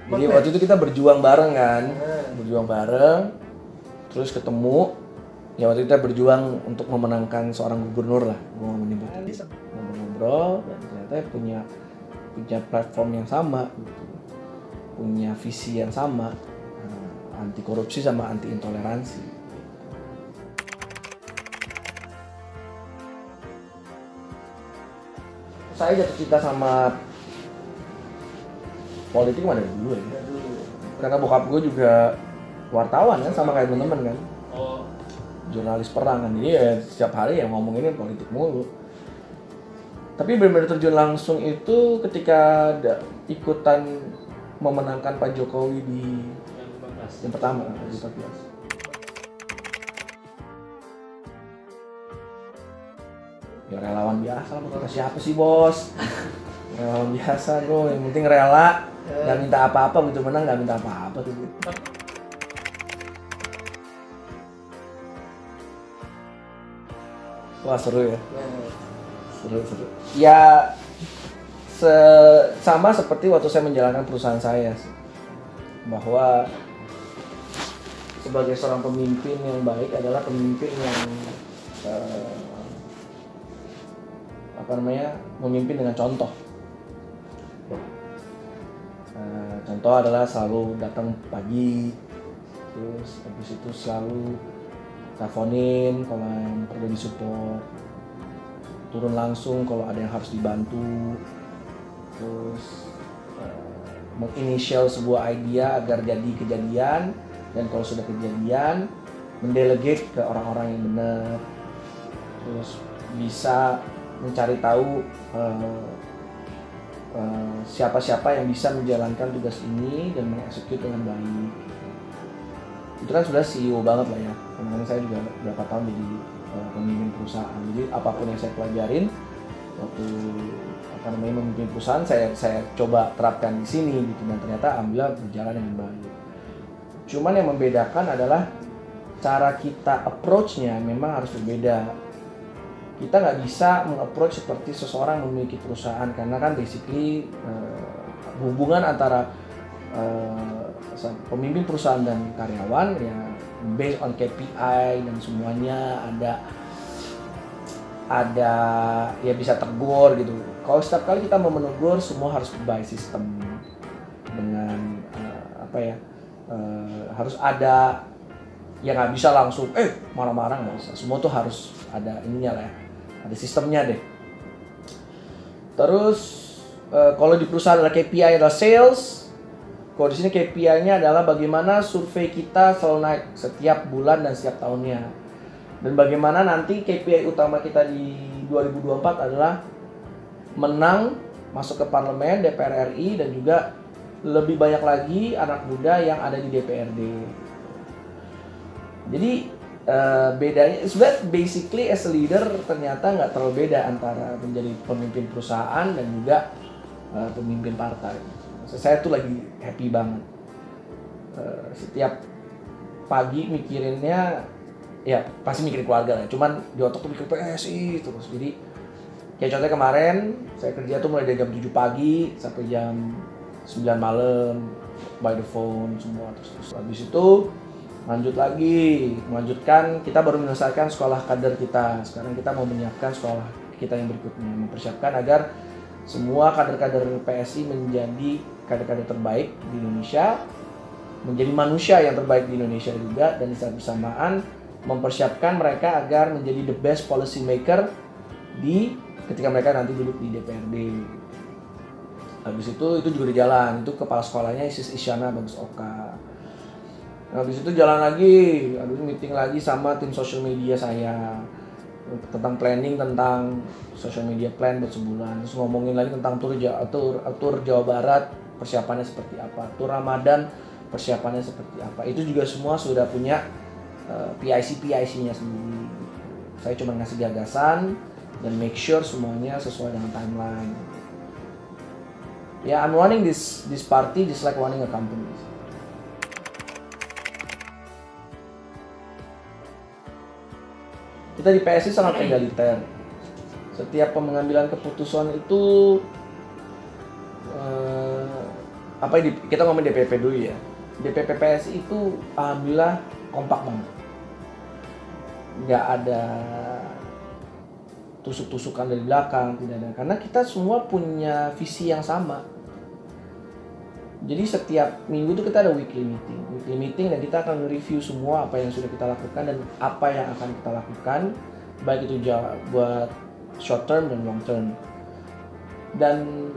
Jadi waktu itu kita berjuang bareng kan, berjuang bareng, terus ketemu. Ya waktu itu kita berjuang untuk memenangkan seorang gubernur lah, gue nggak menyebut itu. Ngobrol-ngobrol dan ternyata punya platform yang sama, gitu. Punya visi yang sama, anti korupsi sama anti intoleransi. Saya jatuh cinta sama politik mah dari dulu ya. Karena bokap gue juga wartawan kan, sama kayak temen-temen kan. Jurnalis perang kan, jadi ya setiap hari ya ngomonginnya politik mulu. Tapi benar-benar terjun langsung itu ketika ada ikutan memenangkan Pak Jokowi di yang pertama di 14. Ya relawan biasa lah, kita siapa sih bos? Relawan biasa bro, yang penting rela, nggak minta apa-apa, begitu menang nggak minta apa-apa tuh. Wah seru ya, seru. Ya sama seperti waktu saya menjalankan perusahaan saya sih. Bahwa sebagai seorang pemimpin yang baik adalah pemimpin yang memimpin dengan contoh. Contoh adalah selalu datang pagi, terus habis itu selalu teleponin kalau yang perlu disupport, turun langsung kalau ada yang harus dibantu, terus menginisial sebuah idea agar jadi kejadian, dan kalau sudah kejadian mendelegate ke orang-orang yang benar, terus bisa mencari tahu siapa-siapa yang bisa menjalankan tugas ini dan mengeksekusi dengan baik. Itu kan sudah CEO banget lah ya, karena saya juga berapa tahun jadi pemimpin perusahaan. Jadi apapun yang saya pelajarin waktu memimpin perusahaan saya coba terapkan di sini gitu, dan ternyata alhamdulillah berjalan dengan baik. Cuman yang membedakan adalah cara kita approach-nya memang harus berbeda. Kita nggak bisa meng-approach seperti seseorang memiliki perusahaan, karena kan basically hubungan antara pemimpin perusahaan dan karyawan ya based on KPI dan semuanya ada ya bisa tegur gitu. Kalau setiap kali kita mau menegur semua harus by system dengan harus ada, ya nggak bisa langsung marah-marah, nggak bisa. Semua tuh harus ada ininya lah ya, ada sistemnya deh. Terus kalau di perusahaan ada KPI adalah sales. Kalau di sini KPI-nya adalah bagaimana survei kita selalu naik setiap bulan dan setiap tahunnya. Dan bagaimana nanti KPI utama kita di 2024 adalah menang, masuk ke parlemen, DPR RI, dan juga lebih banyak lagi anak muda yang ada di DPRD. Jadi bedanya sebenarnya basically as a leader ternyata nggak terlalu beda antara menjadi pemimpin perusahaan dan juga pemimpin partai. Saya tuh lagi happy banget. Setiap pagi mikirinnya, ya pasti mikirin keluarga lah. Cuman di otak tuh mikir PSI terus. Jadi ya contohnya kemarin saya kerja tuh mulai dari jam 7 pagi sampai jam 9 malam by the phone semua. Terus habis itu melanjutkan, kita baru menyelesaikan sekolah kader kita. Sekarang kita mau menyiapkan sekolah kita yang berikutnya, mempersiapkan agar semua kader-kader PSI menjadi kader-kader terbaik di Indonesia, menjadi manusia yang terbaik di Indonesia juga, dan di saat bersamaan mempersiapkan mereka agar menjadi the best policy maker ketika mereka nanti duduk di DPRD. Habis itu juga di jalan, itu kepala sekolahnya Isis Isyana Bagus Oka. Habis itu jalan lagi, meeting lagi sama tim social media saya tentang planning, tentang social media plan buat sebulan. Terus ngomongin lagi tentang tur Jawa Barat, persiapannya seperti apa, tur Ramadan persiapannya seperti apa. Itu juga semua sudah punya PIC-nya sendiri. Saya cuma ngasih gagasan dan make sure semuanya sesuai dengan timeline. I'm running this party just like running a company. Kita di PSI sangat egaliter. Setiap pengambilan keputusan itu kita ngomong DPP dulu ya. DPP PSI itu alhamdulillah kompak banget. Nggak ada tusuk-tusukan dari belakang, tidak ada. Karena kita semua punya visi yang sama. Jadi setiap minggu tuh kita ada weekly meeting dan kita akan review semua apa yang sudah kita lakukan dan apa yang akan kita lakukan, baik itu buat short term dan long term. Dan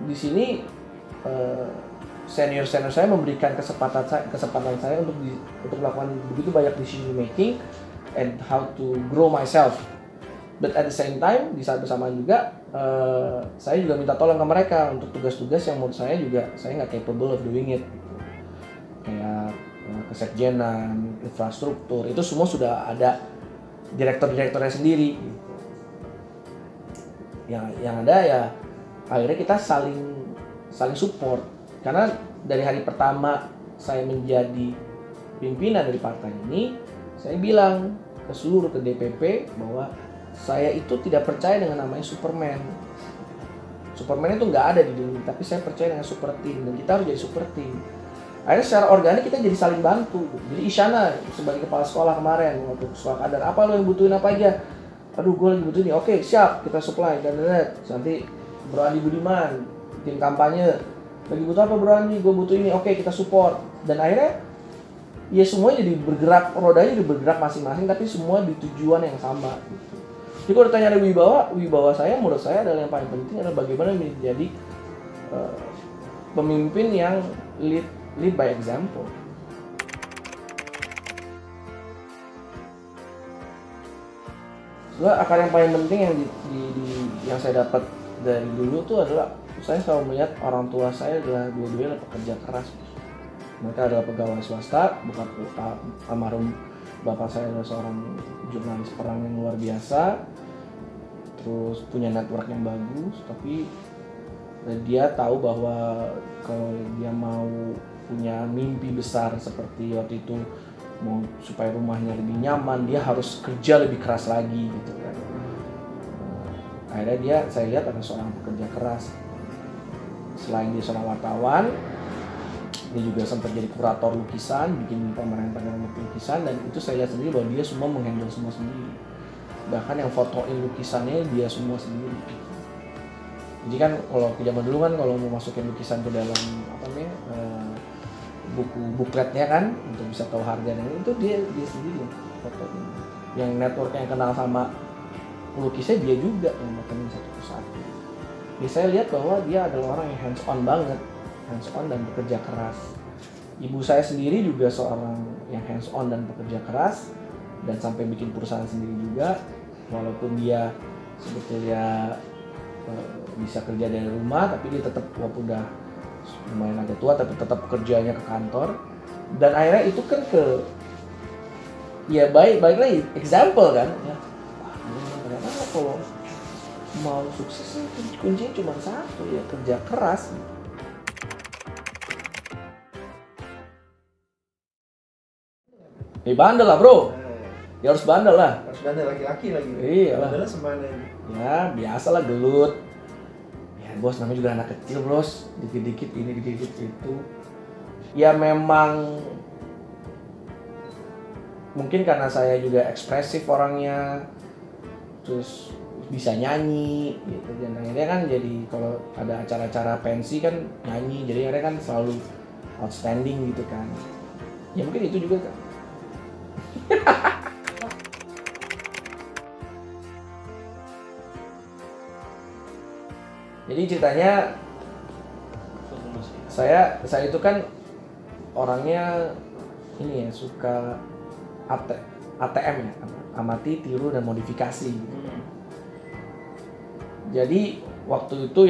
di sini senior saya memberikan kesempatan saya untuk melakukan begitu banyak decision making and how to grow myself. But at the same time, di saat bersamaan juga, saya juga minta tolong ke mereka untuk tugas-tugas yang menurut saya juga saya nggak capable of doing it. Kayak kesekjenan, infrastruktur, itu semua sudah ada direktur-direkturnya sendiri. Yang ada ya akhirnya kita saling support. Karena dari hari pertama saya menjadi pimpinan dari partai ini, saya bilang ke seluruh ke DPP bahwa saya itu tidak percaya dengan namanya Superman. Superman itu nggak ada di dunia, tapi saya percaya dengan super team dan kita harus jadi super team. Akhirnya secara organik kita jadi saling bantu. Jadi Isyana sebagai kepala sekolah kemarin waktu sekolah kader, apa lo yang butuhin apa aja? Aduh, gue lagi butuhin ini. Oke, siap, kita supply dan nanti Bro Andi Budiman, tim kampanye lagi butuh apa Bro Andi? Gue butuh ini. Oke, kita support. Dan akhirnya ya semuanya jadi bergerak, rodanya jadi bergerak masing-masing, tapi semua di tujuan yang sama. Jadi kalau ditanya ada wibawa saya, menurut saya adalah yang paling penting adalah bagaimana menjadi pemimpin yang lead by example. Sebenarnya akar yang paling penting yang saya dapat dari dulu tuh adalah saya selalu melihat orang tua saya adalah dua-duanya pekerja keras. Mereka adalah pegawai swasta, bukan almarhum bapak saya adalah seorang jurnalis perang yang luar biasa, terus punya network yang bagus, tapi dia tahu bahwa kalau dia mau punya mimpi besar seperti waktu itu, mau supaya rumahnya lebih nyaman, dia harus kerja lebih keras lagi gitu kan. Akhirnya saya lihat ada seorang pekerja keras. Selain dia seorang wartawan, dia juga sempat jadi kurator lukisan, bikin pameran-pameran lukisan, dan itu saya lihat sendiri bahwa dia semua menghandle semua sendiri. Bahkan yang fotoin lukisannya dia semua sendiri. Jadi kan kalau ke zaman dulu kan kalau mau masukin lukisan ke dalam buku bukletnya kan untuk bisa tahu harga, dan itu dia sendiri yang fotoin. Yang network yang kenal sama pelukisnya dia juga yang makan satu persatu. Jadi saya lihat bahwa dia adalah orang yang hands on banget. Hands on dan bekerja keras. Ibu saya sendiri juga seorang yang hands on dan bekerja keras dan sampai bikin perusahaan sendiri juga, walaupun dia sebetulnya bisa kerja dari rumah, tapi dia tetap walaupun udah lumayan agak tua tapi tetap kerjanya ke kantor. Dan akhirnya itu kan baik lagi example kan ya. Ternyata kalau mau sukses kuncinya cuma satu, ya kerja keras. Bandel lah bro, ya harus bandel lah. Harus bandel, laki-laki lagi. Iya lah. Bandelnya semana ini? Ya biasa lah, gelut. Ya bos, namanya juga anak kecil bos, dikit-dikit ini, dikit-dikit itu. Ya memang mungkin karena saya juga ekspresif orangnya, terus bisa nyanyi gitu. Dan akhirnya kan jadi kalau ada acara-acara pensi kan nyanyi, jadi akhirnya kan selalu outstanding gitu kan. Ya mungkin itu juga kan. Jadi ceritanya saya itu kan orangnya ini ya, suka ATM ya, amati, tiru dan modifikasi. Jadi waktu itu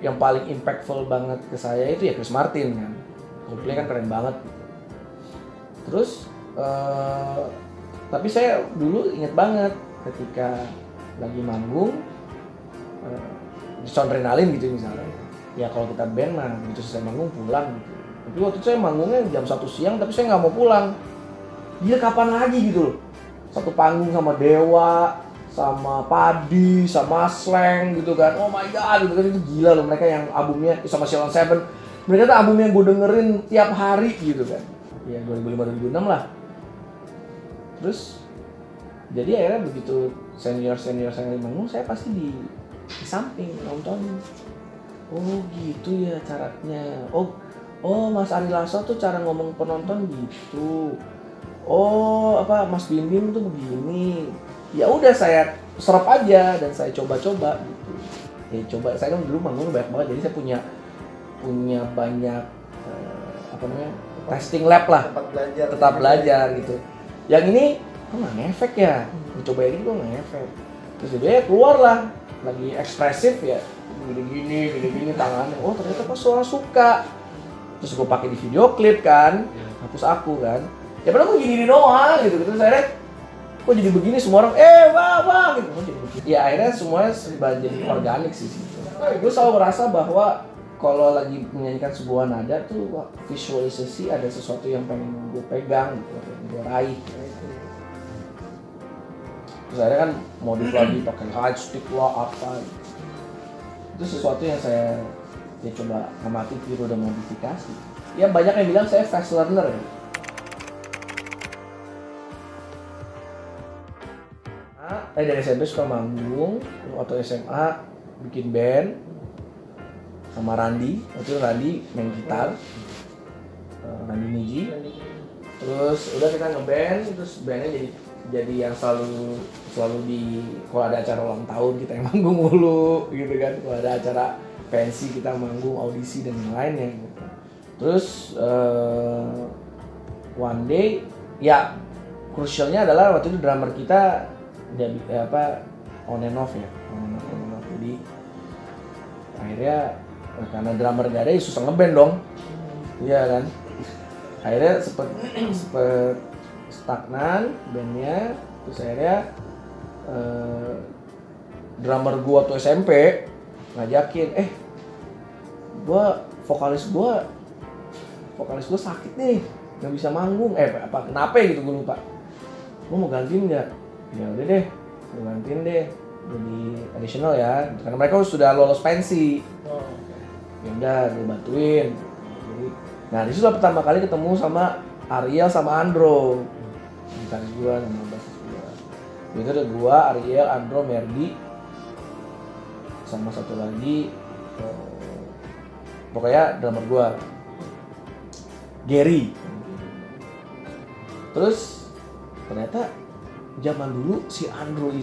yang paling impactful banget ke saya itu ya Chris Martin kan. Coldplay kan keren banget. Terus tapi saya dulu inget banget ketika lagi manggung adrenalin gitu misalnya. Ya kalau kita band mah begitu selesai manggung pulang gitu. Tapi waktu itu saya manggungnya jam 1 siang tapi saya nggak mau pulang. Dia kapan lagi gitu loh. Satu panggung sama Dewa, sama Padi, sama Slang gitu kan. Oh my god gitu kan, itu gila loh mereka yang albumnya sama Sheldon Seven. Mereka tuh album yang gue dengerin tiap hari gitu kan. Ya 2005-2006 lah. Terus jadi akhirnya begitu senior saya lagi manggung, saya pasti di samping nonton. Oh gitu ya caranya. Oh Mas Ari Lasso tuh cara ngomong penonton gitu. Oh apa Mas Bim Bim tuh begini. Ya udah saya serap aja dan saya coba-coba gitu. Ya coba, saya kan dulu manggung banyak banget, jadi saya punya banyak apa namanya, testing lab lah, tetap belajar gitu. Yang ini kok nggak ngefek ya, coba yang ini kok nggak ngefek. Terus dia keluar lah, lagi ekspresif ya, gini tangannya. Oh ternyata pas orang suka. Terus gue pakai di video klip kan, hapus aku kan. Ya padahal gue gini doang gitu. Terus akhirnya kok jadi begini, semua orang wah gitu. Kok jadi begini. Ya akhirnya semuanya serba jadi organik sih. Gue selalu merasa bahwa kalau lagi menyanyikan sebuah nada tuh visualisasi ada sesuatu yang pengen gue pegang gitu, yang gue raih. Terus akhirnya kan modif lagi pakai high stick lah apa gitu. Itu sesuatu yang saya coba amati, tiru dan modifikasi. Ya banyak yang bilang saya fast learner ya. Dari SMP suka manggung, waktu SMA bikin band sama Randi. Waktu itu Randi main gitar, Randi Niji. Terus udah kita ngeband, terus bandnya jadi yang selalu di, kalau ada acara ulang tahun kita yang manggung mulu gitu kan. Kalau ada acara pensi kita manggung, audisi dan yang lainnya gitu. Terus one day ya crucialnya adalah waktu itu drummer kita on and off. Jadi akhirnya karena drummer gak ada ya susah ngeband dong. Iya kan. Akhirnya sempet stagnan bandnya. Terus akhirnya drummer gua tuh SMP ngajakin, vokalis gua sakit nih, nggak bisa manggung, kenapa gitu gue lupa. Lu mau gantiin nggak? Ya udah deh, gue gantiin deh, jadi additional ya, karena mereka sudah lolos pensi. Ya udah, gue bantuin. Nah di situ pertama kali ketemu sama Ariel sama Andro, gitaris gua sama basis gua. Itu ada gua, Ariel, Andro, Merdi, sama satu lagi, pokoknya drummer gua, Gary. Terus ternyata zaman dulu si Andro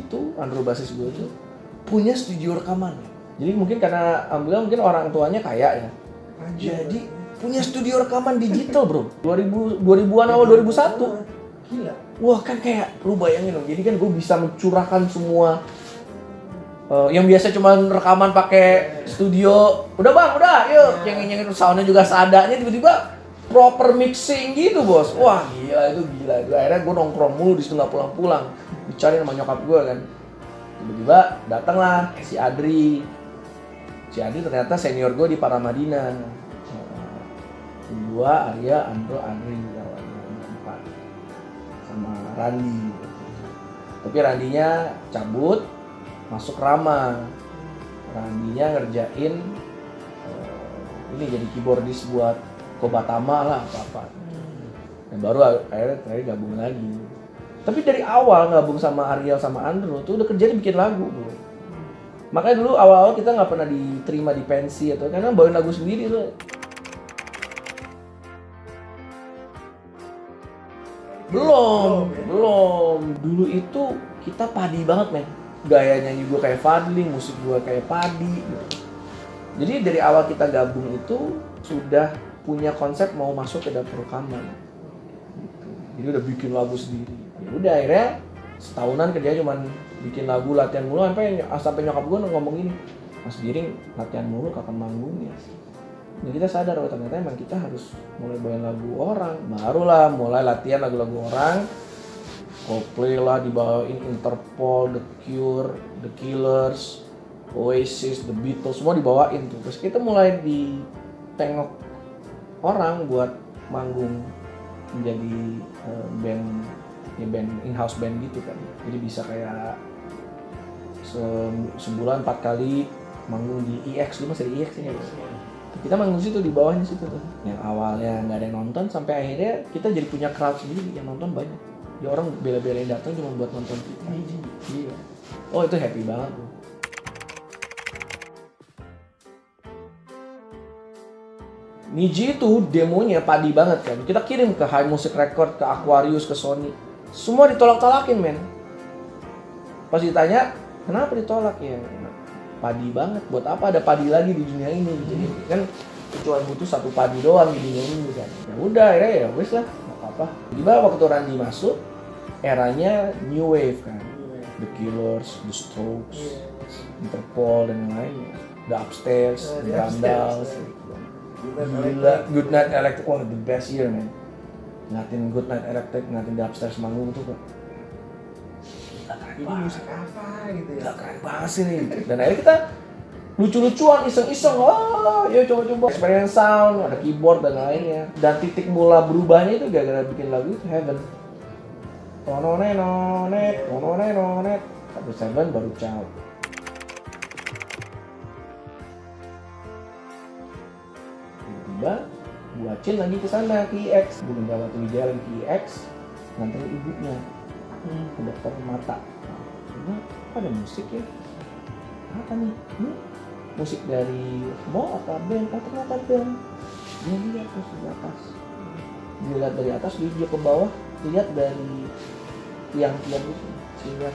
basis gue itu punya studio rekaman. Jadi mungkin karena alhamdulillah mungkin orang tuanya kaya ya. Jadi punya studio rekaman digital bro. 2000-an awal 2001. Gila. Wah kan kayak lu bayangin dong. Jadi kan gue bisa mencurahkan semua yang biasa cuma rekaman pakai studio. Udah bang, udah yuk. Yang soundnya juga seadanya, tiba-tiba proper mixing gitu bos. Wah gila itu. Akhirnya gue nongkrong mulu di situ, nggak pulang-pulang, dicari sama nyokap gue kan. Tiba-tiba datanglah si Adri ternyata senior gue di Paramadina. Gue, Arya, Andro, Adri empat sama Randi. Tapi Randinya cabut masuk Rama. Randinya ngerjain ini jadi keyboardis buat Kobatama lah apa-apa. Dan baru akhirnya gabung lagi. Tapi dari awal gabung sama Ariel sama Andro tuh udah kerja bikin lagu bro. Makanya dulu awal-awal kita nggak pernah diterima di pensi atau karena bawain lagu sendiri tuh. Belum. Dulu itu kita padi banget men. Gaya nyanyi gue kayak Fadli, musik gue kayak padi gitu. Jadi dari awal kita gabung itu sudah punya konsep mau masuk ke dapur rekaman gitu. Jadi udah bikin lagu sendiri. Ya udah akhirnya setahunan kerja cuman bikin lagu, latihan mulu sampai nyokap gue ngomong gini, Mas Giring latihan mulu kapan manggungnya. Jadi kita sadar bahwa ternyata emang kita harus mulai bawain lagu orang, barulah mulai latihan lagu-lagu orang. Coldplay lah dibawain, Interpol, The Cure, The Killers, Oasis, The Beatles, semua dibawain tuh. Terus kita mulai ditengok orang buat manggung menjadi band in-house band gitu kan. Jadi bisa kayak sebulan 4 kali manggung di EX, dulu masih di EX ya. Kita manggung situ di bawahnya situ tuh. Yang awalnya nggak ada yang nonton sampai akhirnya kita jadi punya crowd sendiri yang nonton banyak. Ya orang bela-belain datang cuma buat nonton kita. Iya. Oh itu happy banget tuh. Niji itu demonya padi banget kan. Kita kirim ke High Music Record, ke Aquarius, ke Sony. Semua ditolak-tolakin men. Pas ditanya, kenapa ditolak ya? Padi banget. Buat apa ada padi lagi di dunia ini? Jadi kan cuma butuh satu padi doang di dunia ini kan. Ya udah ya wes lah, nggak apa-apa. Tiba waktu Randy masuk, eranya New Wave kan. The Killers, The Strokes, Interpol dan lainnya. The Upstairs, The Randalls. Gila, Good Night Electric, wah the best year man. Ngatin Good Night Electric, ngatin The Upstairs manggung tuh kok. Ini musik apa gitu ya? Gila keren banget sih nih. Dan akhirnya kita lucu-lucuan, iseng-iseng, ya coba-coba experience sound, ada keyboard dan lainnya. Dan titik mula berubahnya itu gara-gara bikin lagu itu Heaven. Tononet, satu Seven baru Ciao. Tiba-tiba buacin lagi ke sana ke IX, Bunda Gawati Wijaya lagi ke IX, nganterin ibunya ke dokter mata. Apa ada musik ya? Apa nih? Musik dari mall apa band? Oh ternyata band. Dia lihat terus di atas. Dia lihat dari atas, dia ke bawah, lihat dari tiang-tiang itu. Siap.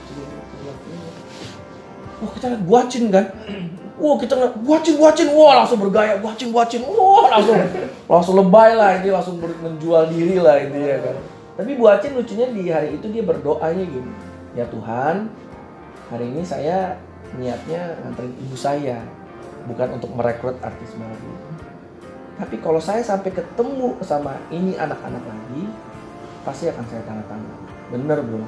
Wah kita lihat buacin kan? Wah kita lihat buacin, wah langsung bergaya, buacin, wah langsung lebay lah, ini langsung menjual diri lah ini ya kan. Tapi buacin lucunya di hari itu dia berdoanya gini, ya Tuhan, hari ini saya niatnya nganterin ibu saya, bukan untuk merekrut artis baru. Tapi kalau saya sampai ketemu sama ini anak-anak lagi, pasti akan saya tanda tangan. Bener bro,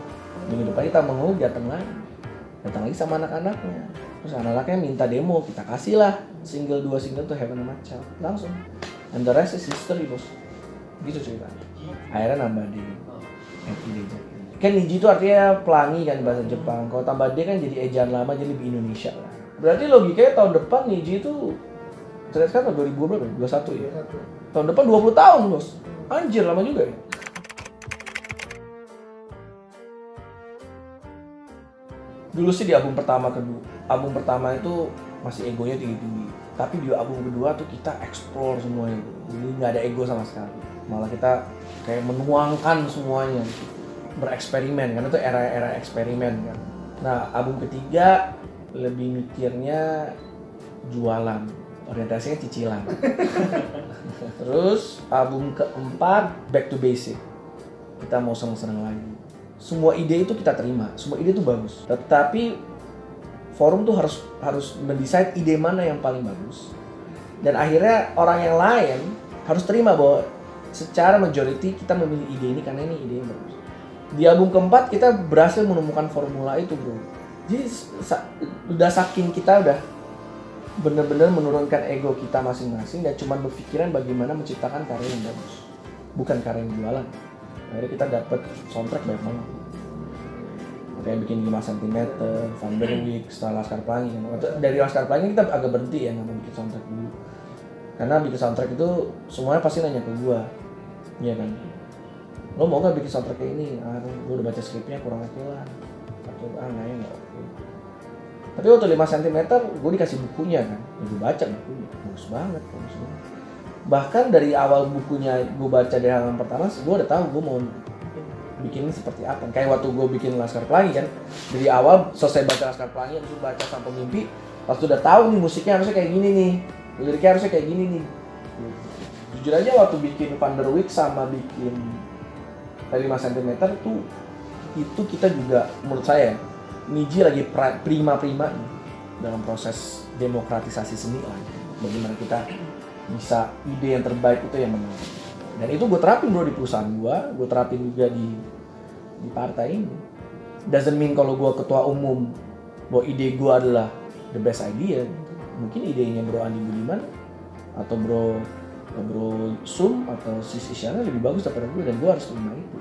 minggu depan kita mau datang lagi sama anak-anaknya. Terus anak-anaknya minta demo, kita kasih lah dua single tuh Heaven sama Ciao, langsung. And the rest is history bos. Gitu ceritanya. Akhirnya nambah D. Kan Niji itu artinya pelangi kan bahasa Jepang. Kalau tambah D kan jadi ejaan lama, jadi lebih Indonesia lah. Berarti logikanya tahun depan Niji itu sekarang 2000 berapa? 21 ya? Tahun depan 20 tahun bos. Anjir lama juga ya. Dulu sih di album pertama kedua. Album pertama itu masih egonya tinggi-tinggi. Tapi di album kedua tuh kita explore semuanya. Jadi nggak ada ego sama sekali. Malah kita kayak menuangkan semuanya. Bereksperimen, karena itu era-era eksperimen kan. Nah album ketiga lebih mikirnya jualan. Orientasinya cicilan. Terus album keempat back to basic. Kita mau seneng-seneng lagi. Semua ide itu kita terima, semua ide itu bagus. Tetapi forum tuh harus mendesain ide mana yang paling bagus. Dan akhirnya orang yang lain harus terima bahwa secara majority kita memilih ide ini karena ini ide yang bagus. Di album keempat kita berhasil menemukan formula itu bro. Jadi udah saking kita udah bener-bener menurunkan ego kita masing-masing dan cuma berpikiran bagaimana menciptakan karya yang bagus, bukan karya yang jualan. Akhirnya kita dapat soundtrack banyak banget. Kayak bikin 5 cm, Vanderweek, setelah Laskar Pelangi. Dari Laskar Pelangi kita agak berhenti ya nggak bikin soundtrack dulu. Karena bikin soundtrack itu semuanya pasti nanya ke gua. Iya kan? Lo mau gak bikin soundtrack kayak ini? Gue udah baca skripnya kurang oke lah. Nggak oke. Tapi waktu 5 cm gue dikasih bukunya kan. Gue baca bukunya, bagus banget. Bahkan dari awal bukunya gue baca dari halaman pertama, gue udah tahu gue mau bikin seperti apa. Kayak waktu gue bikin Laskar Pelangi kan, dari awal selesai baca Laskar Pelangi, terus baca Sampai Mimpi, pas udah tahu nih musiknya harusnya kayak gini nih, liriknya harusnya kayak gini nih. Jujur aja waktu bikin Vanderweek sama bikin 5 cm tuh, itu kita juga menurut saya Niji lagi prima-prima dalam proses demokratisasi seni lah. Bagaimana kita bisa ide yang terbaik itu yang menang. Dan itu gue terapin bro di perusahaan gue terapin juga di partai ini. Doesn't mean kalau gue ketua umum bahwa ide gue adalah the best idea. Mungkin idenya bro Andi Budiman atau bro Sum atau Sis Isyana lebih bagus daripada gue, dan gue harus terima itu.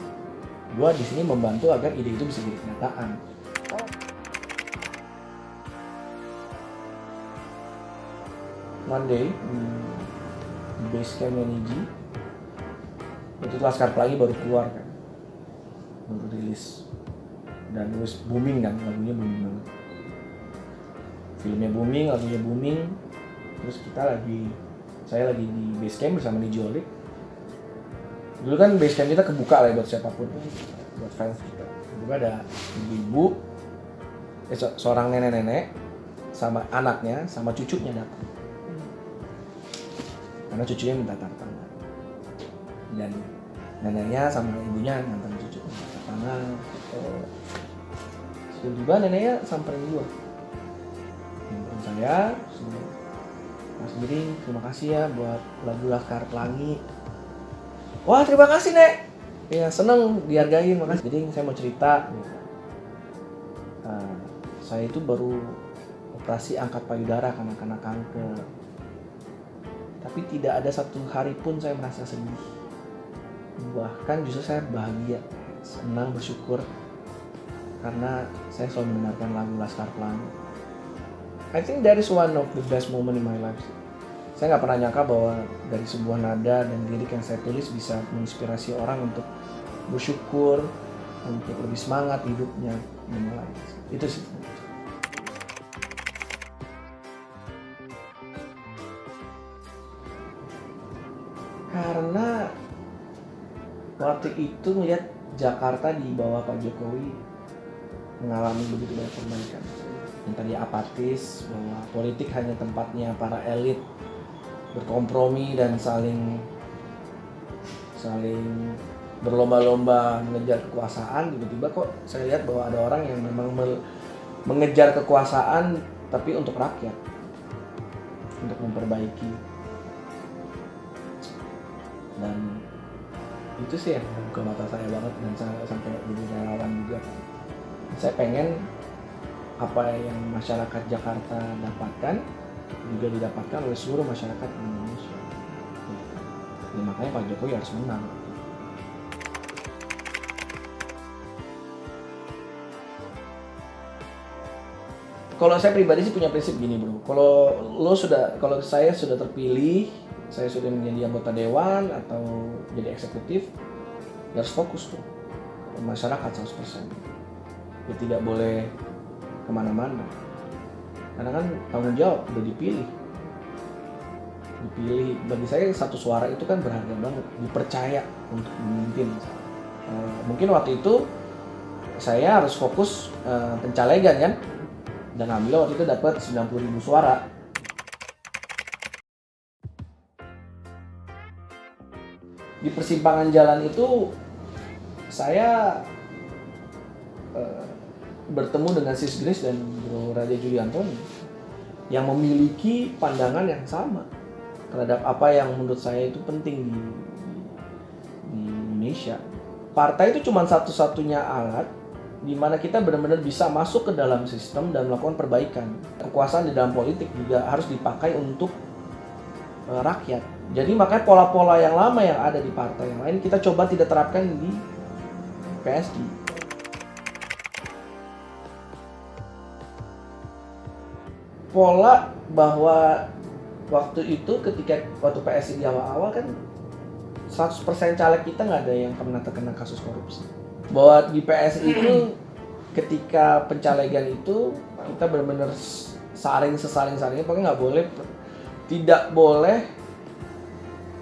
Gue di sini membantu agar ide itu bisa jadi kenyataan. Monday di base campnya Niji. Itu Laskar Pelangi baru keluar kan, baru rilis, dan terus booming kan, lagunya booming banget, filmnya booming, lagunya booming. Terus saya lagi di base camp bersama Niji Olik. Dulu kan base camp kita kebuka lah ya buat siapapun, buat fans kita. Juga ada ibu-ibu, seorang nenek-nenek sama anaknya sama cucunya datang, karena cucunya minta tanda tangan, dan neneknya sama ibunya ngantar cucunya tanda tangan. Tiba-tiba neneknya samperin gua, handphone saya, Mas Giring, terima kasih ya buat lagu Laskar Pelangi. Wah, terima kasih Nek, ya seneng dihargain, makasih. Jadi saya mau cerita, saya itu baru operasi angkat payudara karena kena kanker, tapi tidak ada satu hari pun saya merasa sedih, bahkan justru saya bahagia, senang, bersyukur karena saya selalu mendengarkan lagu Laskar Pelangi. I think that is one of the best moment in my life. Saya nggak pernah nyangka bahwa dari sebuah nada dan lirik yang saya tulis bisa menginspirasi orang untuk bersyukur, untuk lebih semangat hidupnya memulai. Itu sih. Karena waktu itu melihat Jakarta di bawah Pak Jokowi mengalami begitu banyak perbaikan. Yang tadi apatis, bahwa politik hanya tempatnya para elit berkompromi dan saling berlomba-lomba mengejar kekuasaan. Tiba-tiba kok saya lihat bahwa ada orang yang memang mengejar kekuasaan tapi untuk rakyat, untuk memperbaiki. Dan itu sih yang membuka mata saya banget, dan saya sampai jadi relawan juga. Saya pengen apa yang masyarakat Jakarta dapatkan juga didapatkan oleh seluruh masyarakat Indonesia. Ya, makanya Pak Jokowi harus menang. Kalau saya pribadi sih punya prinsip gini bro, kalau saya sudah terpilih, saya sudah menjadi anggota dewan atau jadi eksekutif, ya harus fokus tuh ke masyarakat 100%. Ya tidak boleh kemana-mana, karena kan tanggung jawab udah dipilih. Bagi saya satu suara itu kan berharga banget, dipercaya untuk memimpin. Mungkin waktu itu saya harus fokus pencalegan kan, dan alhamdulillah waktu itu dapat 90.000 suara. Di persimpangan jalan itu saya bertemu dengan Sis Grace dan Bro Raja Julianto yang memiliki pandangan yang sama terhadap apa yang menurut saya itu penting di Indonesia. Partai itu cuma satu-satunya alat di mana kita benar-benar bisa masuk ke dalam sistem dan melakukan perbaikan. Kekuasaan di dalam politik juga harus dipakai untuk rakyat. Jadi makanya pola-pola yang lama yang ada di partai yang lain kita coba tidak terapkan di PSG. Pola bahwa waktu PSI di awal-awal kan 100% caleg kita nggak ada yang pernah terkena kasus korupsi. Bahwa di PSI itu ketika pencalegan itu kita benar-benar sesaring-saringnya, pokoknya tidak boleh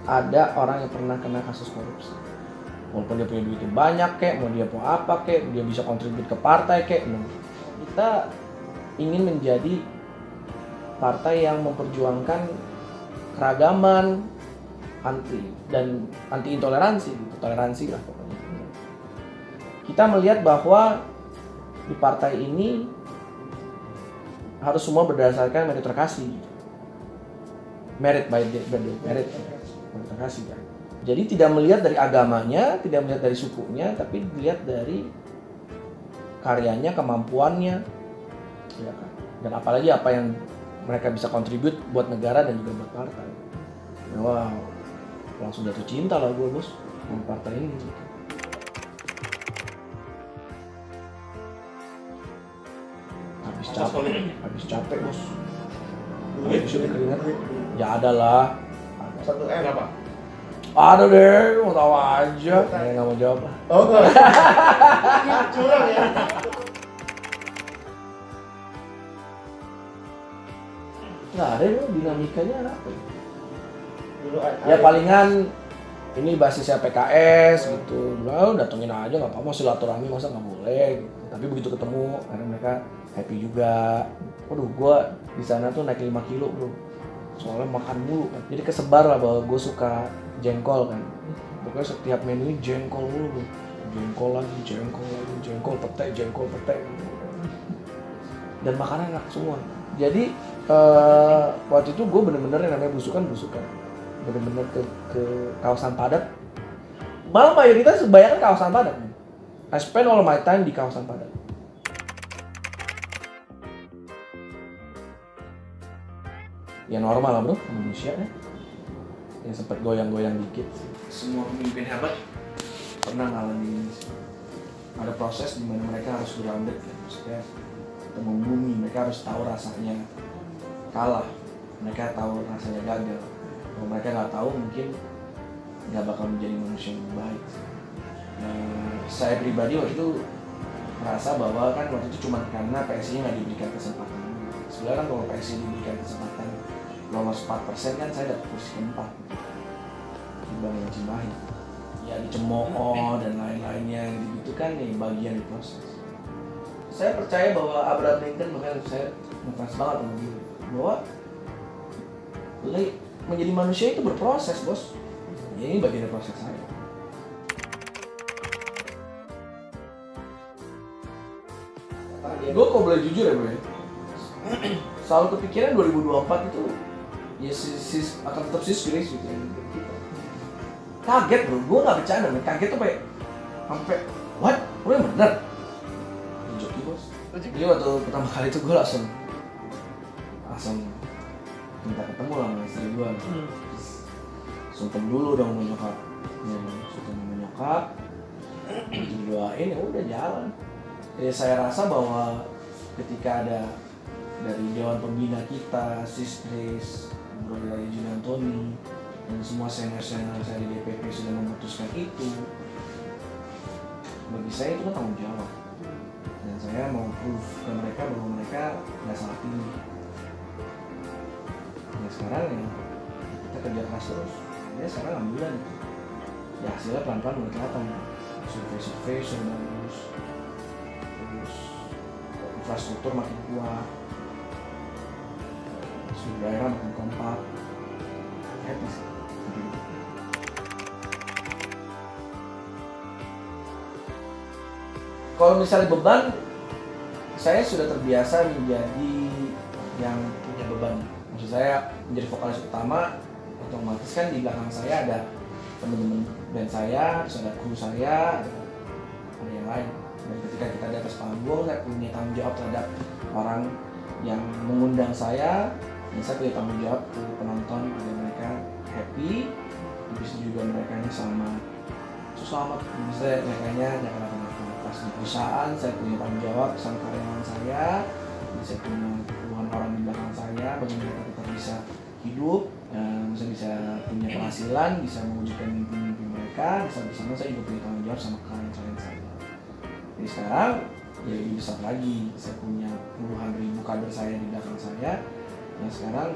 ada orang yang pernah kena kasus korupsi. Walaupun dia punya duit banyak kek, mau dia mau apa kek, dia bisa kontribut ke partai kek. Kita ingin menjadi partai yang memperjuangkan keragaman, anti intoleransi, toleransi lah pokoknya. Kita melihat bahwa di partai ini harus semua berdasarkan meritokrasi, meritokrasi kan. Jadi tidak melihat dari agamanya, tidak melihat dari sukunya, tapi dilihat dari karyanya, kemampuannya, ya kan. Dan apalagi apa yang mereka bisa kontribut buat negara dan juga buat partai. Wow, langsung jatuh cinta lah gue bos sama partai ini. Habis capek bos. Habis keringat. Ya ada lah. Ada. 1M. Berapa? Ada deh, mau tahu aja. Ya nggak mau jawab lah. Oh, enggak. Curang ya. Nggak ada ya, dinamikanya apa ya? Dulu Ya palingan ini basisnya PKS gitu. Bilang datengin aja nggak apa-apa, silaturahmi masa nggak boleh gitu. Tapi begitu ketemu karena mereka happy juga. Waduh, gua di sana tuh naik 5 kilo bro. Soalnya makan mulu kan. Jadi kesebar lah bahwa gue suka jengkol kan. Pokoknya setiap menu ini jengkol mulu bro. Jengkol pete. Dan makanan enak semua. Jadi waktu itu gue bener-bener yang namanya busukan. Bener-bener ke kawasan padat. Malah mayoritas kebanyakan kawasan padat. I spend all my time di kawasan padat. Ya normal lah bro, manusia ya. Yang sempat goyang-goyang dikit. Semua pemimpin hebat pernah ngalamin ini sih. Ada proses di mana mereka harus grounded ya. Maksudnya ketemu bumi, mereka harus tahu rasanya kalah. Mereka tahu rasanya gagal. Kalau mereka nggak tahu mungkin nggak bakal menjadi manusia yang baik. Saya pribadi waktu itu merasa bahwa kan waktu itu cuma karena PSI nggak diberikan kesempatan. Sebenarnya kan kalau PSI diberikan kesempatan lolos 4% kan saya dapat kursi keempat gitu. Dibanding Cimahi. Ya dicemooh dan lain-lainnya gitu kan ya bagian di proses. Saya percaya bahwa Abraham Lincoln, makanya saya ngefans banget sama dia, bahwa menjadi manusia itu berproses bos. Ya, ini bagian dari proses saya. Gue kok boleh jujur ya bro ya, selalu kepikiran 2024 itu ya akan tetap Grace gitu ya. Kaget bro, gue gak bercanda men, kaget tuh kayak sampai what? Udah bener? Joki bos. Jadi waktu pertama kali itu gue langsung minta ketemu lah sama istri gue. Sumpah dulu dong sama nyokap. Ya, sumpah sama nyokap. Didoain ya udah jalan. Ya saya rasa bahwa ketika ada dari Dewan Pembina kita, Sis Grace, Bro Jun Antoni, dan semua senior-senior saya di DPP sudah memutuskan itu, bagi saya itu kan tanggung jawab. Dan saya mau proof ke mereka bahwa mereka nggak salah pilih. Ya sekarang ya kita kerja keras terus. Ya sekarang alhamdulillah gitu. Ya hasilnya pelan-pelan mulai kelihatan. Survei-survei sudah bagus. Terus infrastruktur makin kuat. Sumber daerah makin kompak. Happy sih. Kalau misalnya beban, saya sudah terbiasa menjadi yang punya beban. Maksud saya menjadi vokalis utama, otomatis kan di belakang saya ada teman-teman band saya, terus ada kru saya, ada yang lain. Dan ketika kita di atas panggung, saya punya tanggung jawab terhadap orang yang mengundang saya, dan saya punya tanggung jawab ke penonton agar mereka happy, bisa juga mereka sama selamat, bisa mereka jangan kenapa. Pas di perusahaan saya punya tanggung jawab sama karyawan saya, saya punya puluhan orang di belakang saya, bagaimana mereka tetap bisa hidup, saya bisa punya penghasilan, bisa mewujudkan mimpi-mimpi mereka, bisa bersama saya juga punya tanggung jawab sama klien-klien saya. Jadi sekarang ya lebih besar lagi, saya punya puluhan ribu kader saya di belakang saya, yang sekarang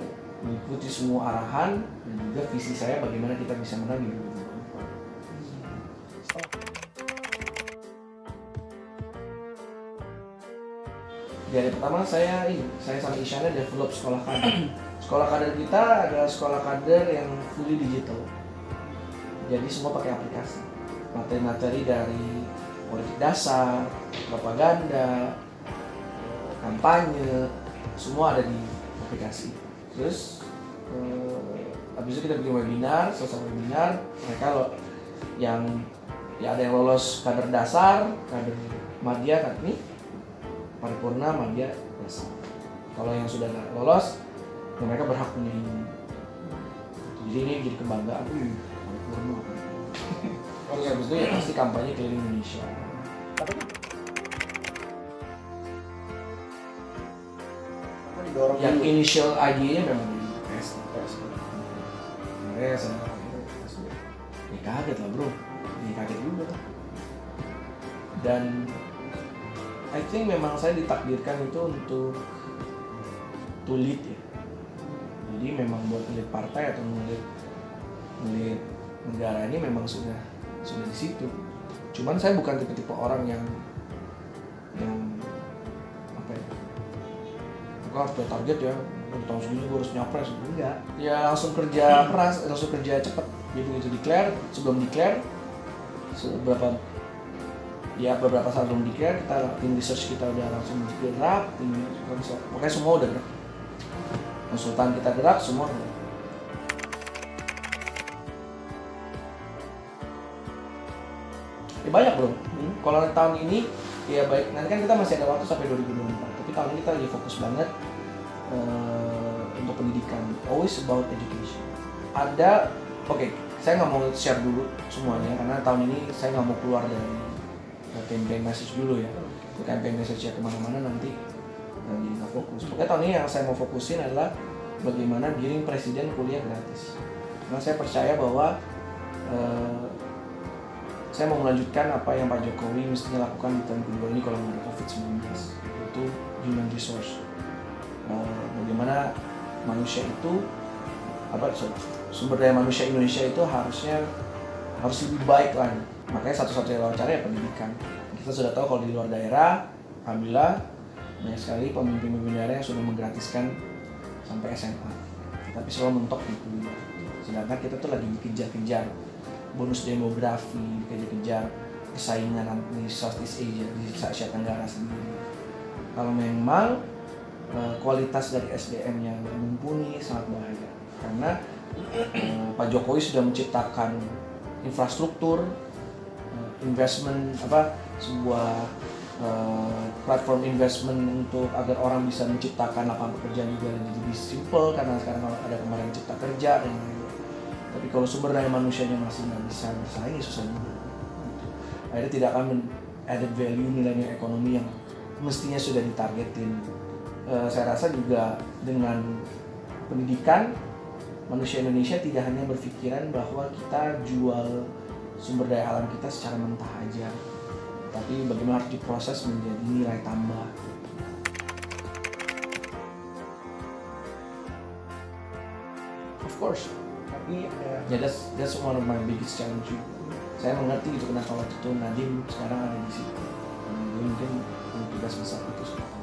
mengikuti semua arahan dan juga visi saya bagaimana kita bisa menang di 2024. Jadi pertama saya sama Isyana develop sekolah kader. Sekolah kader kita adalah sekolah kader yang fully digital. Jadi semua pakai aplikasi. Materi-materi dari politik dasar, propaganda, kampanye, semua ada di aplikasi. Terus habis itu kita bikin webinar, selesai webinar, mereka yang ada yang lolos kader dasar, kader madya, kader ini paripurna, madya, dasar. Kalau yang sudah nggak lolos, ya mereka berhak punya ini. Jadi ini jadi kebanggaan, paripurna. Oke, habis itu ya pasti kampanye keliling Indonesia. Yang initial idenya memang di PSI. Korea saya ya kaget lah bro, ya kaget juga lah. Dan I think memang saya ditakdirkan itu untuk to lead ya. Jadi memang buat lead partai atau lead negara ini memang sudah di situ. Cuman saya bukan tipe-tipe orang yang apa ya? Gue harus punya target ya, tahun segini gue harus nyapres. Enggak. Ya langsung kerja keras, langsung kerja cepat. Jadi begitu declare, sebelum declare beberapa saat belum declare, tim research kita udah langsung gerak, pokoknya semua udah gerak. Konsultan kita gerak, semua gerak. Ya banyak bro. Kalau tahun ini ya baik, nanti kan kita masih ada waktu sampai 2024. Tapi tahun ini kita lagi fokus banget untuk pendidikan. Always about education. Saya nggak mau share dulu semuanya karena tahun ini saya nggak mau keluar dari campaign message dulu ya. Campaign message ya kemana-mana nanti jadi nggak fokus. Pokoknya tahun ini yang saya mau fokusin adalah bagaimana giring presiden kuliah gratis. Karena saya percaya bahwa saya mau melanjutkan apa yang Pak Jokowi mestinya lakukan di tahun kedua ini kalau ada COVID-19, yaitu human resource. Bagaimana manusia itu, sumber daya manusia Indonesia itu harus lebih baik lagi. Makanya satu-satunya cara ya pendidikan. Kita sudah tahu kalau di luar daerah, alhamdulillah banyak sekali pemimpin daerah yang sudah menggratiskan sampai SMA. Tapi selalu mentok di kuliah. Sedangkan kita tuh lagi dikejar-kejar bonus demografi, dikejar-kejar persaingan di Southeast Asia, di Asia Tenggara sendiri. Kalau memang kualitas dari SDM yang mumpuni sangat bahaya. Karena Pak Jokowi sudah menciptakan infrastruktur, investment sebuah platform investment untuk agar orang bisa menciptakan lapangan pekerjaan juga lebih simple karena sekarang ada kemarin cipta kerja dan lain-lain. Tapi kalau sumber daya manusianya masih nggak bisa bersaing, susah juga. Akhirnya tidak akan added value nilainya ekonomi yang mestinya sudah ditargetin. Saya rasa juga dengan pendidikan manusia Indonesia tidak hanya berpikiran bahwa kita jual sumber daya alam kita secara mentah aja, tapi bagaimana harus diproses menjadi nilai tambah. Of course, tapi that's one of my biggest challenge. Saya mengerti gitu kenapa waktu itu Nadiem sekarang ada di situ. Dia mungkin punya tugas besar itu sekarang.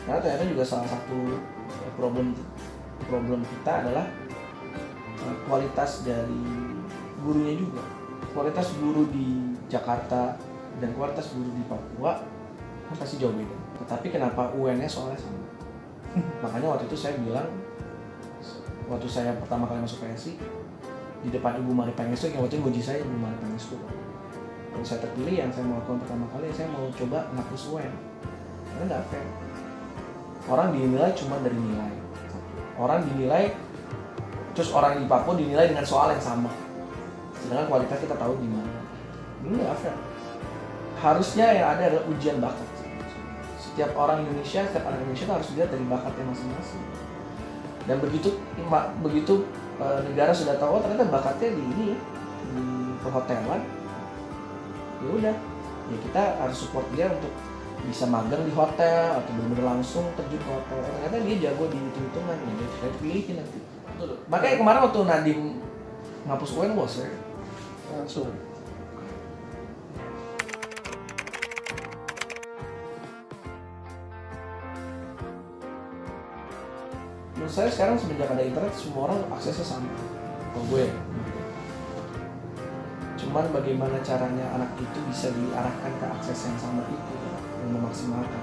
Karena ternyata juga salah satu problem kita adalah kualitas dari gurunya juga. Kualitas guru di Jakarta dan kualitas guru di Papua kan pasti jauh beda. Tetapi kenapa UN-nya soalnya sama? Makanya waktu itu saya bilang, waktu saya pertama kali masuk PSI, di depan Ibu Mari Pangestu, yang waktu itu nguji saya Ibu Mari Pangestu. Kalau saya terpilih, yang saya mau lakukan pertama kali, saya mau coba menghapus UN. Karena nggak fair. Orang dinilai cuma dari nilai. Orang dinilai, terus orang di Papua dinilai dengan soal yang sama. Sedangkan kualitas kita tahu di mana. Ini nggak fair. Harusnya yang ada adalah ujian bakat. Setiap orang Indonesia, setiap anak Indonesia harus dilihat dari bakatnya masing-masing. Dan begitu negara sudah tahu, ternyata bakatnya di perhotelan. Ya udah, ya kita harus support dia untuk bisa magang di hotel atau benar-benar langsung terjun ke hotel. Ternyata dia jago di hitung-hitungan, ya dia dipilihin nanti. Makanya kemarin waktu Nadiem ngapus UN bos ya, langsung. Menurut saya sekarang semenjak ada internet semua orang aksesnya sama. Kalau gue, cuman bagaimana caranya anak itu bisa diarahkan ke akses yang sama itu dan memaksimalkan.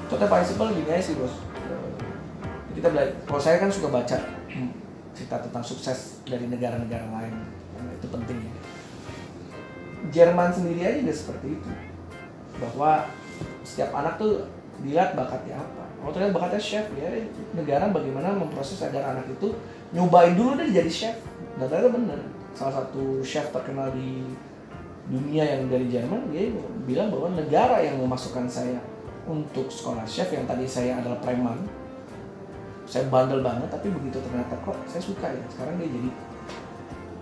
Contohnya paling simpel gini aja sih bos. Kita belajar. Kalau saya kan suka baca cerita tentang sukses dari negara-negara lain, itu penting ya. Jerman sendiri aja juga seperti itu, bahwa setiap anak tuh dilihat bakatnya apa. Kalau ternyata bakatnya chef, ya negara bagaimana memproses agar anak itu nyobain dulu deh jadi chef. Dan ternyata bener, salah satu chef terkenal di dunia yang dari Jerman, dia bilang bahwa negara yang memasukkan saya untuk sekolah chef, yang tadi saya adalah preman, saya bandel banget, tapi begitu ternyata kok saya suka ya. Sekarang dia jadi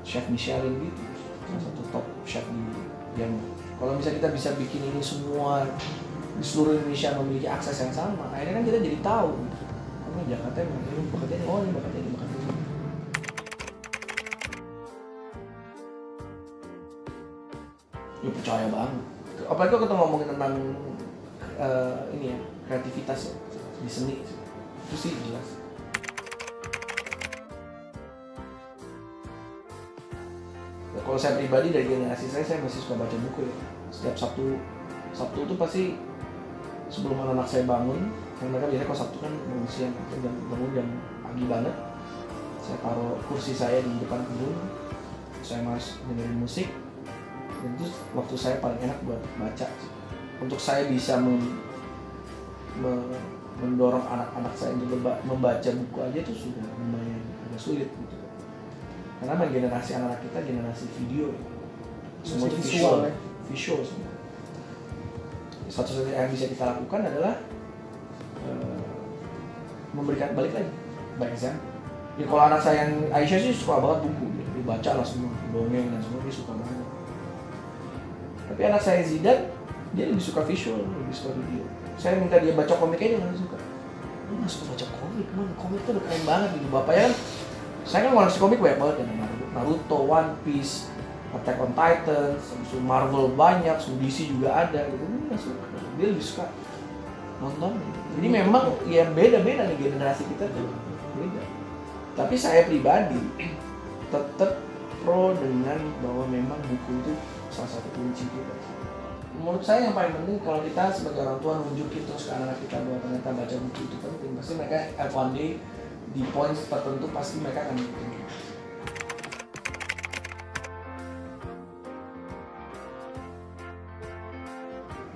chef Michelin gitu, salah satu top chef di Jerman. Kalau misalnya kita bisa bikin ini semua di seluruh Indonesia memiliki akses yang sama, akhirnya kan kita jadi tahu. Oh, Jakarta yang ini bakatnya ini, oh ini bakatnya ini, bakatnya ini. Ya percaya banget. Apalagi kalau kita ngomongin tentang ini ya, kreativitas ya, di seni itu sih jelas. Ya, kalau saya pribadi dari generasi saya masih suka baca buku ya. Setiap Sabtu itu pasti sebelum anak saya bangun, kan mereka biasanya kalau Sabtu kan bangun siang, bangun jam pagi banget. Saya taruh kursi saya di depan kebun, saya dengerin musik, dan itu waktu saya paling enak buat baca. Untuk saya bisa mendorong anak-anak saya untuk membaca buku aja itu sudah lumayan agak sulit gitu. Karena generasi anak kita generasi video, semua itu visual semua. Satu-satunya yang bisa kita lakukan adalah memberikan balik lagi, baik example. Ya kalau anak saya yang Aisyah sih suka banget buku, dia baca lah semua, dongeng dan semua dia suka banget. Tapi anak saya Zidan, dia lebih suka visual, lebih suka video. Saya minta dia baca komik aja nggak suka. Lu nggak suka baca komik, man? Komik tuh udah keren banget gitu. Bapaknya kan, saya kan ngoleksi komik banyak banget ya, Naruto, One Piece, Attack on Titan, Marvel banyak, DC juga ada gitu. Dia nggak suka, dia lebih suka nonton. Jadi memang ya beda-beda nih generasi kita tuh, beda. Tapi saya pribadi tetap pro dengan bahwa memang buku itu salah satu kunci kita. Menurut saya yang paling penting kalau kita sebagai orang tua nunjukin terus ke anak kita bahwa ternyata baca buku itu penting, pasti mereka at one day di poin tertentu pasti mereka akan bikin.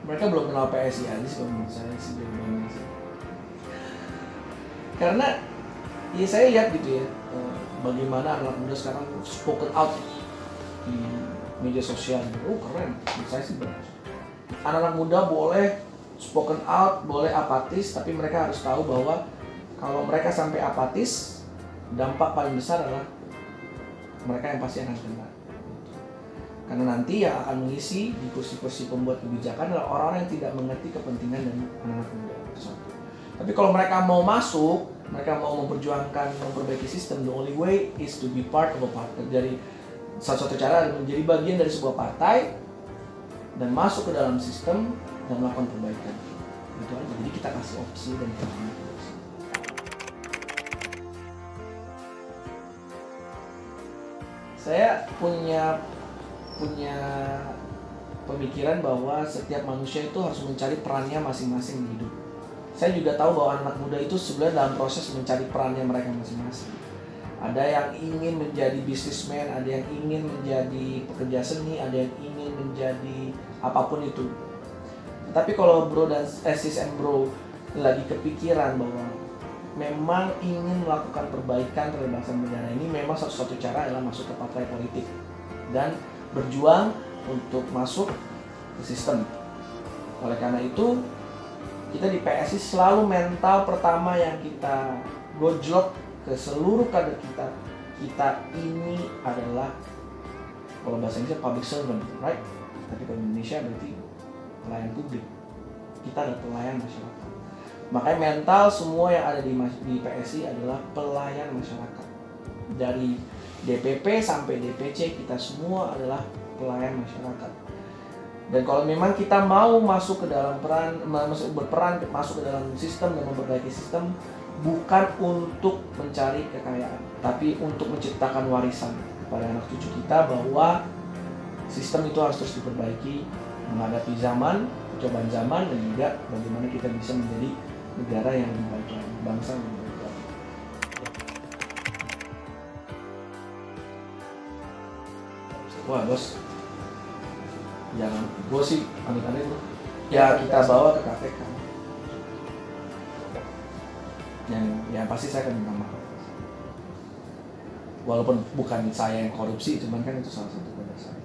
Mereka belum kenal PSI aja sih, menurut saya sih belum banget sih. Karena ya saya lihat gitu ya, bagaimana anak muda sekarang spoken out di media sosial. Oh keren, menurut saya sih bagus. Anak-anak muda boleh spoken out, boleh apatis, tapi mereka harus tahu bahwa kalau mereka sampai apatis, dampak paling besar adalah mereka yang pasti akan kena. Karena nanti yang akan mengisi di kursi-kursi pembuat kebijakan adalah orang-orang yang tidak mengerti kepentingan dari anak-anak muda. Tapi kalau mereka mau masuk, mereka mau memperjuangkan, memperbaiki sistem, the only way is to be part of a party. Dari satu cara adalah menjadi bagian dari sebuah partai dan masuk ke dalam sistem dan melakukan perbaikan. Itu aja. Jadi kita kasih opsi dan kita kasih opsi. Saya punya pemikiran bahwa setiap manusia itu harus mencari perannya masing-masing di hidup. Saya juga tahu bahwa anak muda itu sebenarnya dalam proses mencari perannya mereka masing-masing. Ada yang ingin menjadi businessman, ada yang ingin menjadi pekerja seni, ada yang ingin menjadi apapun itu. Tapi kalau bro dan sis and bro lagi kepikiran bahwa memang ingin melakukan perbaikan terhadap bangsa dan negara ini, memang satu-satu cara adalah masuk ke partai politik dan berjuang untuk masuk ke sistem. Oleh karena itu, kita di PSI selalu mental pertama yang kita gojlok ke seluruh kader kita ini adalah, kalau bahasa Inggrisnya public servant, right? Tapi kalau Indonesia berarti pelayan publik. Kita adalah pelayan masyarakat. Makanya mental semua yang ada di PSI adalah pelayan masyarakat. Dari DPP sampai DPC kita semua adalah pelayan masyarakat. Dan kalau memang kita mau masuk ke dalam berperan masuk ke dalam sistem dan memperbaiki sistem, bukan untuk mencari kekayaan, tapi untuk menciptakan warisan kepada anak cucu kita bahwa sistem itu harus terus diperbaiki menghadapi zaman, perubahan zaman, dan juga bagaimana kita bisa menjadi negara yang lebih baik lagi, bangsa yang lebih baik lagi. Wah bos, jangan, gue sih amit-amit bro. Ya kita bawa ke KPK. Yang ya pasti saya akan minta maaf. Walaupun bukan saya yang korupsi, cuman kan itu salah satu pada saya.